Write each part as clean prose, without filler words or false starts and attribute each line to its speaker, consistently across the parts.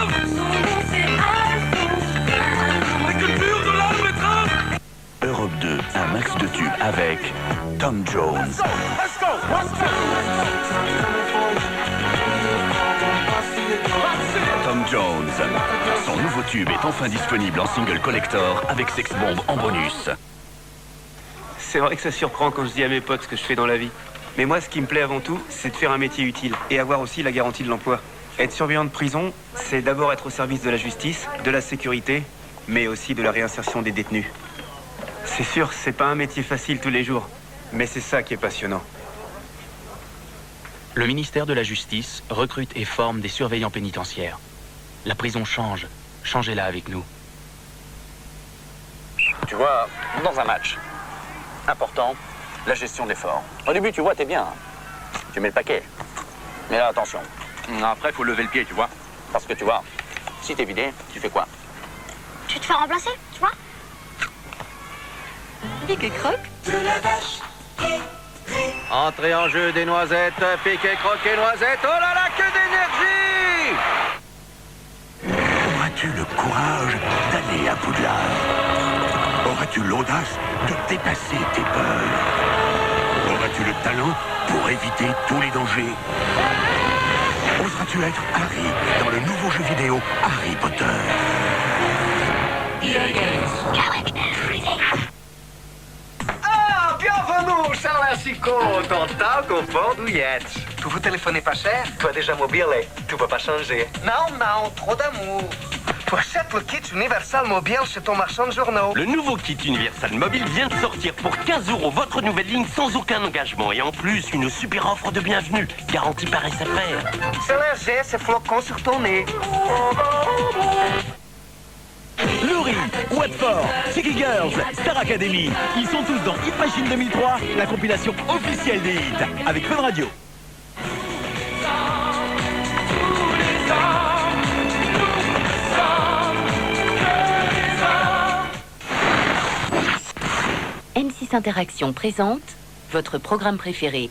Speaker 1: betteraves. La culture de la betterave.
Speaker 2: Europe 2, un max de tubes avec Tom Jones.
Speaker 1: Let's go.
Speaker 2: Tom Jones. Son nouveau tube est enfin disponible en single collector avec Sex Bomb en bonus.
Speaker 3: C'est vrai que ça surprend quand je dis à mes potes ce que je fais dans la vie. Mais moi, ce qui me plaît avant tout, c'est de faire un métier utile et avoir aussi la garantie de l'emploi. Être surveillant de prison, c'est d'abord être au service de la justice, de la sécurité, mais aussi de la réinsertion des détenus. C'est sûr, c'est pas un métier facile tous les jours, mais c'est ça qui est passionnant.
Speaker 4: Le ministère de la Justice recrute et forme des surveillants pénitentiaires. La prison change. Changez-la avec nous.
Speaker 5: Tu vois, dans un match, important, la gestion de l'effort. Au début, tu vois, t'es bien. Tu mets le paquet. Mais là, attention. Après, il faut lever le pied, tu vois. Parce que tu vois, si t'es vidé, tu fais quoi?
Speaker 6: Tu te fais remplacer, tu vois? Pique et croque.
Speaker 5: Entrée en jeu des noisettes, piqué, croqué, noisettes. Oh là là, que d'énergie!
Speaker 2: Auras-tu le courage d'aller à Poudlard? Auras-tu l'audace de dépasser tes peurs? Auras-tu le talent pour éviter tous les dangers? Oseras-tu être Harry dans le nouveau jeu vidéo Harry Potter?
Speaker 7: Ah, bienvenue, Charles Chico, dans ta confort douillette. Tu vous téléphonez pas cher? Tu as déjà mobile, tu peux pas changer. Non, trop d'amour. Tu achètes le kit Universal Mobile chez ton marchand de journaux.
Speaker 8: Le nouveau kit Universal Mobile vient de sortir pour 15 € votre nouvelle ligne sans aucun engagement. Et en plus, une super offre de bienvenue, garantie par SFR.
Speaker 7: C'est léger, c'est flocon sur ton nez.
Speaker 9: Laurie, Watford, Cheeky Girls, Star Academy. Ils sont tous dans Hit Machine 2003, la compilation officielle des hits, avec Fun Radio.
Speaker 10: M6 Interaction présente votre programme préféré.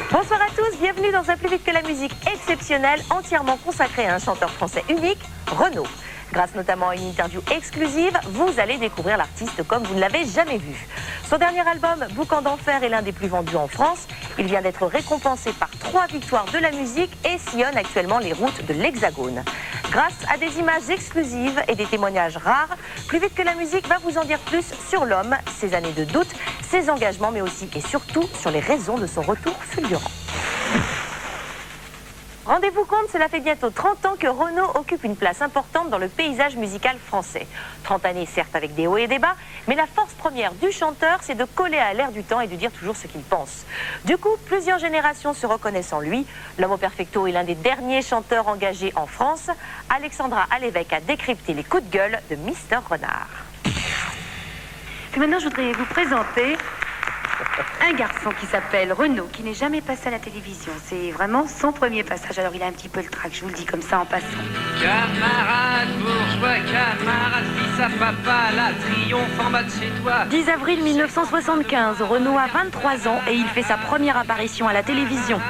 Speaker 11: Bonsoir à tous, bienvenue dans un Plus vite que la musique exceptionnel, entièrement consacré à un chanteur français unique, Renaud. Grâce notamment à une interview exclusive, vous allez découvrir l'artiste comme vous ne l'avez jamais vu. Son dernier album, Boucan d'enfer, est l'un des plus vendus en France. Il vient d'être récompensé par 3 victoires de la musique et sillonne actuellement les routes de l'Hexagone. Grâce à des images exclusives et des témoignages rares, Plus vite que la musique va vous en dire plus sur l'homme, ses années de doute, ses engagements, mais aussi et surtout sur les raisons de son retour fulgurant. Rendez-vous compte, cela fait bientôt 30 ans que Renaud occupe une place importante dans le paysage musical français. 30 années certes avec des hauts et des bas, mais la force première du chanteur, c'est de coller à l'air du temps et de dire toujours ce qu'il pense. Du coup, plusieurs générations se reconnaissent en lui. L'homme au perfecto est l'un des derniers chanteurs engagés en France. Alexandra Alévèque a décrypté les coups de gueule de Mister Renard.
Speaker 12: Puis maintenant, je voudrais vous présenter un garçon qui s'appelle Renaud, qui n'est jamais passé à la télévision. C'est vraiment son premier passage. Alors, il a un petit peu le trac, je vous le dis comme ça en passant.
Speaker 13: Camarade bourgeois, camarade fils à papa, la triomphe en bas de chez toi.
Speaker 12: 10 avril 1975, Renaud a 23 ans et il fait sa première apparition à la télévision.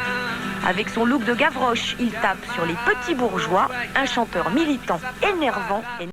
Speaker 12: Avec son look de Gavroche, il tape sur les petits bourgeois, un chanteur militant énervant et